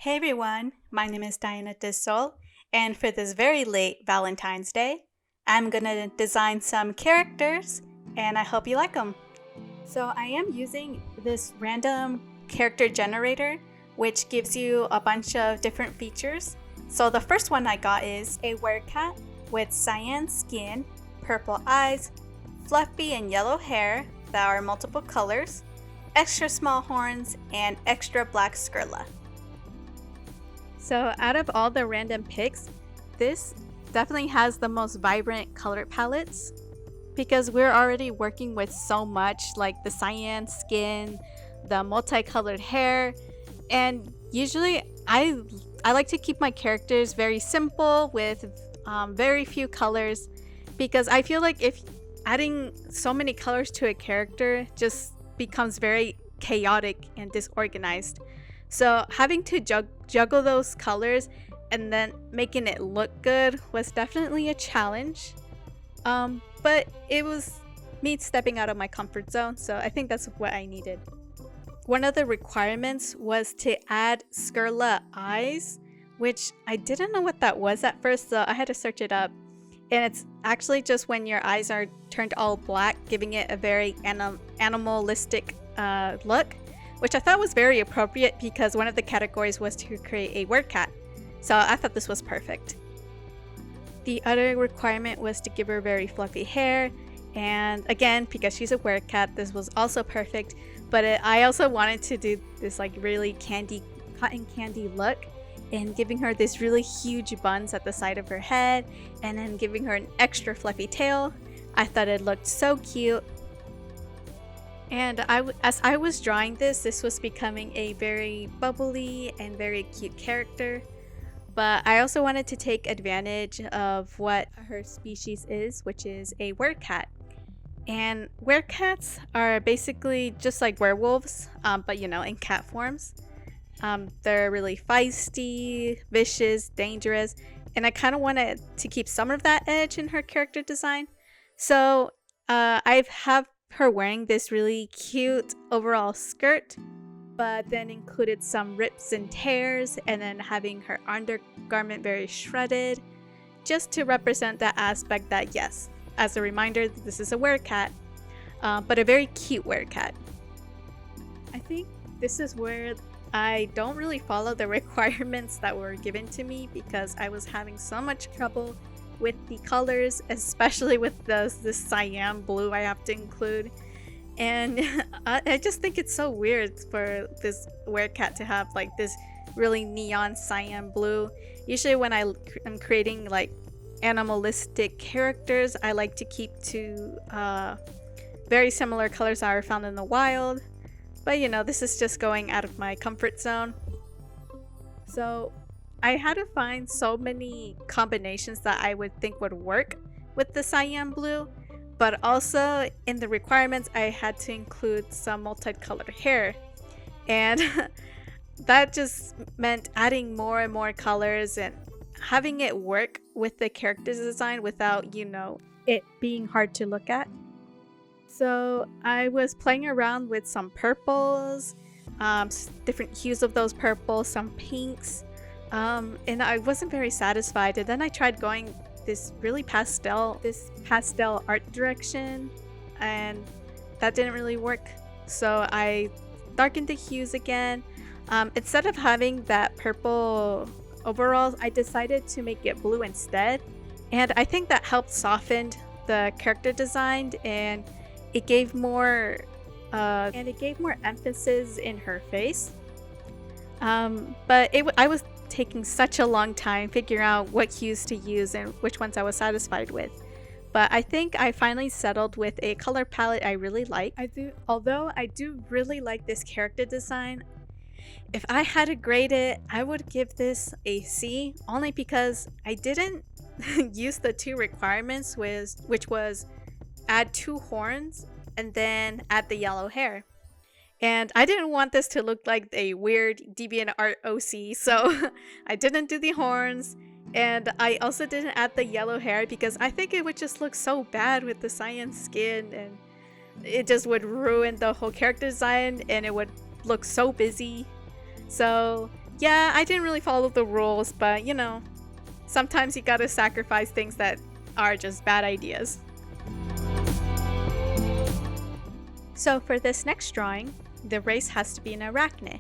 Hey everyone, my name is Diana Dissol, and for this very late Valentine's Day, I'm gonna design some characters, and I hope you like them. So I am using this random character generator, which gives you a bunch of different features. So the first one I got is a werecat with cyan skin, purple eyes, fluffy and yellow hair that are multiple colors, extra small horns, and extra black scurla. So out of all the random picks, this definitely has the most vibrant color palettes because we're already working with so much like the cyan skin, the multicolored hair, and usually I like to keep my characters very simple with very few colors because I feel like if adding so many colors to a character just becomes very chaotic and disorganized. So having to juggle those colors and then making it look good was definitely a challenge. But it was me stepping out of my comfort zone, so I think that's what I needed. One of the requirements was to add scurla eyes, which I didn't know what that was at first, so I had to search it up. And it's actually just when your eyes are turned all black, giving it a very animalistic look, which I thought was very appropriate because one of the categories was to create a werecat. So I thought this was perfect. The other requirement was to give her very fluffy hair, and again, because she's a werecat, this was also perfect. But I also wanted to do this like really cotton candy look, and giving her this really huge buns at the side of her head, and then giving her an extra fluffy tail. I thought it looked so cute. And as I was drawing this was becoming a very bubbly and very cute character. But I also wanted to take advantage of what her species is, which is a werecat. And werecats are basically just like werewolves, but in cat forms. They're really feisty, vicious, dangerous, and I kind of wanted to keep some of that edge in her character design. So I have her wearing this really cute overall skirt, but then included some rips and tears, and then having her undergarment very shredded, just to represent that aspect that, yes, as a reminder, this is a werecat, but a very cute werecat. I think this is where I don't really follow the requirements that were given to me because I was having so much trouble with the colors, especially with this cyan blue I have to include. And I just think it's so weird for this werecat to have like this really neon cyan blue. Usually when I'm creating like animalistic characters, I like to keep to very similar colors that are found in the wild. But this is just going out of my comfort zone. So I had to find so many combinations that I would think would work with the cyan blue, but also in the requirements I had to include some multicolored hair, and that just meant adding more and more colors and having it work with the character design without it being hard to look at. So I was playing around with some purples, different hues of those purples, some pinks, and I wasn't very satisfied. And then I tried going this pastel art direction, and that didn't really work. So I darkened the hues again. Instead of having that purple overall, I decided to make it blue instead. And I think that helped soften the character design, and it gave more emphasis in her face. But I was taking such a long time figuring out what hues to use and which ones I was satisfied with. But I think I finally settled with a color palette I really like. Although I do really like this character design, if I had to grade it, I would give this a C, only because I didn't use the two requirements, which was add 2 horns and then add the yellow hair. And I didn't want this to look like a weird DeviantArt OC, so I didn't do the horns, and I also didn't add the yellow hair because I think it would just look so bad with the cyan skin, and it just would ruin the whole character design, and it would look so busy. So Yeah, I didn't really follow the rules, but you know, sometimes you gotta sacrifice things that are just bad ideas. So for this next drawing, the race has to be an arachne.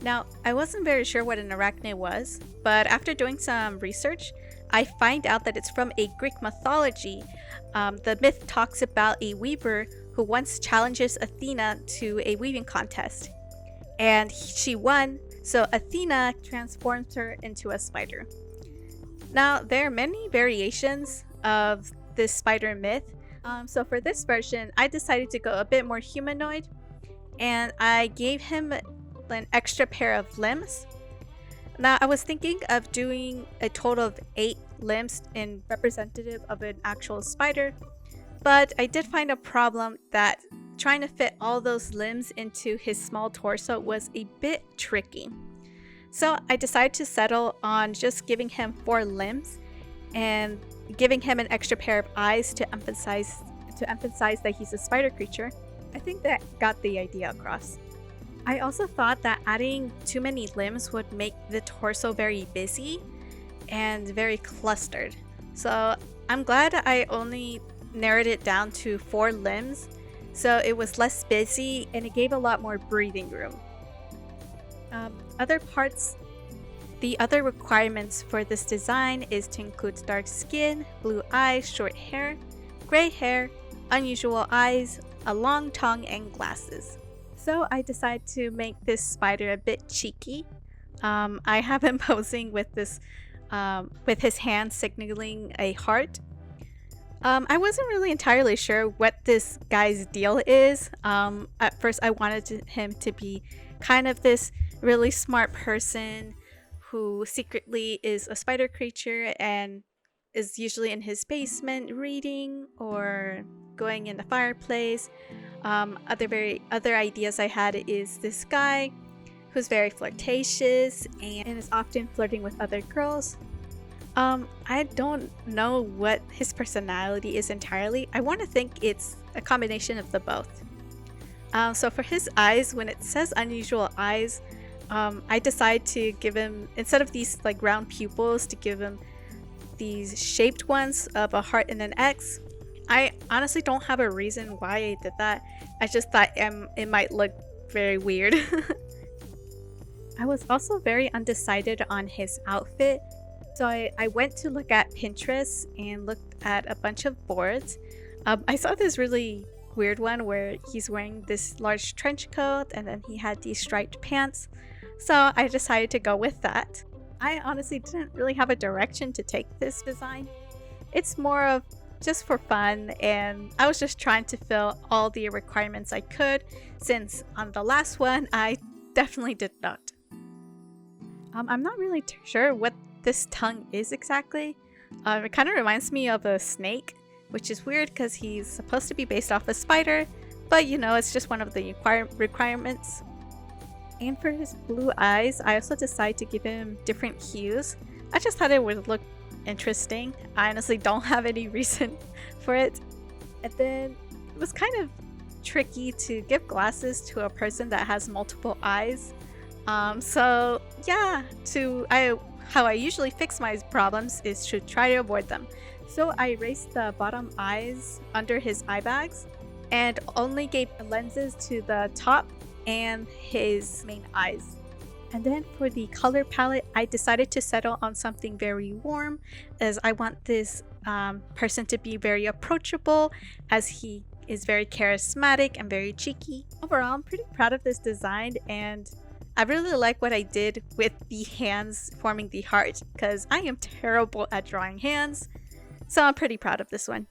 Now, I wasn't very sure what an arachne was, but after doing some research, I find out that it's from a Greek mythology. The myth talks about a weaver who once challenges Athena to a weaving contest, and she won, so Athena transforms her into a spider. Now, there are many variations of this spider myth. So for this version, I decided to go a bit more humanoid, and I gave him an extra pair of limbs. Now, I was thinking of doing a total of 8 limbs in representative of an actual spider, but I did find a problem that trying to fit all those limbs into his small torso was a bit tricky. So I decided to settle on just giving him 4 limbs and giving him an extra pair of eyes to emphasize that he's a spider creature. I think that got the idea across. I also thought that adding too many limbs would make the torso very busy and very clustered. So I'm glad I only narrowed it down to 4 limbs, so it was less busy and it gave a lot more breathing room. The other requirements for this design is to include dark skin, blue eyes, short hair, gray hair, unusual eyes, a long tongue, and glasses. So I decided to make this spider a bit cheeky. I have him posing with this, with his hand signaling a heart. I wasn't really entirely sure what this guy's deal is. At first I wanted him to be kind of this really smart person who secretly is a spider creature and is usually in his basement reading or going in the fireplace. Other ideas I had is this guy who's very flirtatious and is often flirting with other girls. I don't know what his personality is entirely. I want to think it's a combination of the both. So for his eyes, when it says unusual eyes, I decided to give him, instead of these like round pupils, to give him these shaped ones of a heart and an X. I honestly don't have a reason why I did that. I just thought it might look very weird. I was also very undecided on his outfit. So I went to look at Pinterest and looked at a bunch of boards. I saw this really weird one where he's wearing this large trench coat and then he had these striped pants. So I decided to go with that. I honestly didn't really have a direction to take this design. It's more of just for fun, and I was just trying to fill all the requirements I could, since on the last one I definitely did not. I'm not really sure what this tongue is exactly. It kind of reminds me of a snake, which is weird because he's supposed to be based off a spider, but you know, it's just one of the requirements. And for his blue eyes, I also decided to give him different hues. I just thought it would look interesting. I honestly don't have any reason for it. And then it was kind of tricky to give glasses to a person that has multiple eyes. So yeah, how I usually fix my problems is to try to avoid them. So I erased the bottom eyes under his eye bags and only gave lenses to the top and his main eyes. And then for the color palette, I decided to settle on something very warm, as I want this person to be very approachable, as he is very charismatic and very cheeky. Overall, I'm pretty proud of this design, and I really like what I did with the hands forming the heart, because I am terrible at drawing hands, so I'm pretty proud of this one.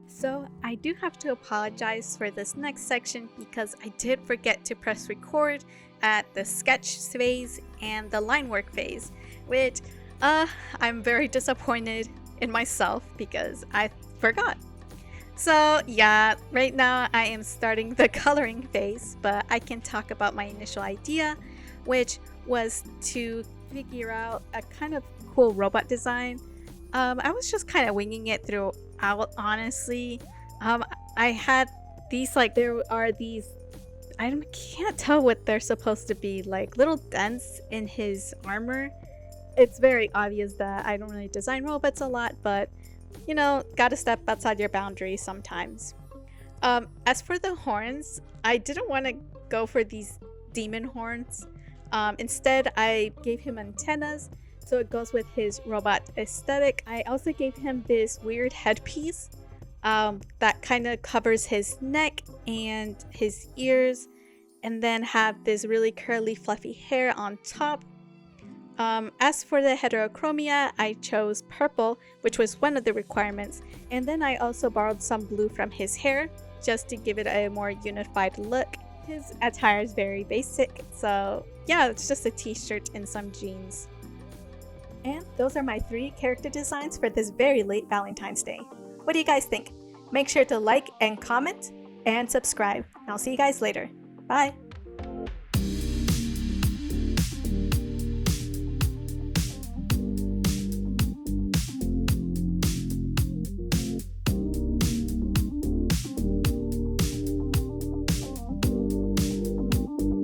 So I do have to apologize for this next section because I did forget to press record at the sketch phase and the line work phase, which I'm very disappointed in myself because I forgot. So yeah, right now I am starting the coloring phase, but I can talk about my initial idea, which was to figure out a kind of cool robot design. I was just kind of winging it throughout, honestly. I had these, there are these can't tell what they're supposed to be, like little dents in his armor. It's very obvious that I don't really design robots a lot, but you know, gotta step outside your boundaries sometimes. As for the horns, I didn't want to go for these demon horns. Instead, I gave him antennas, so it goes with his robot aesthetic. I also gave him this weird headpiece that kind of covers his neck and his ears, and then have this really curly, fluffy hair on top. As for the heterochromia, I chose purple, which was one of the requirements, and then I also borrowed some blue from his hair just to give it a more unified look. His attire is very basic, so yeah, it's just a t-shirt and some jeans. And those are my 3 character designs for this very late Valentine's Day. What do you guys think? Make sure to like and comment and subscribe. I'll see you guys later. Bye!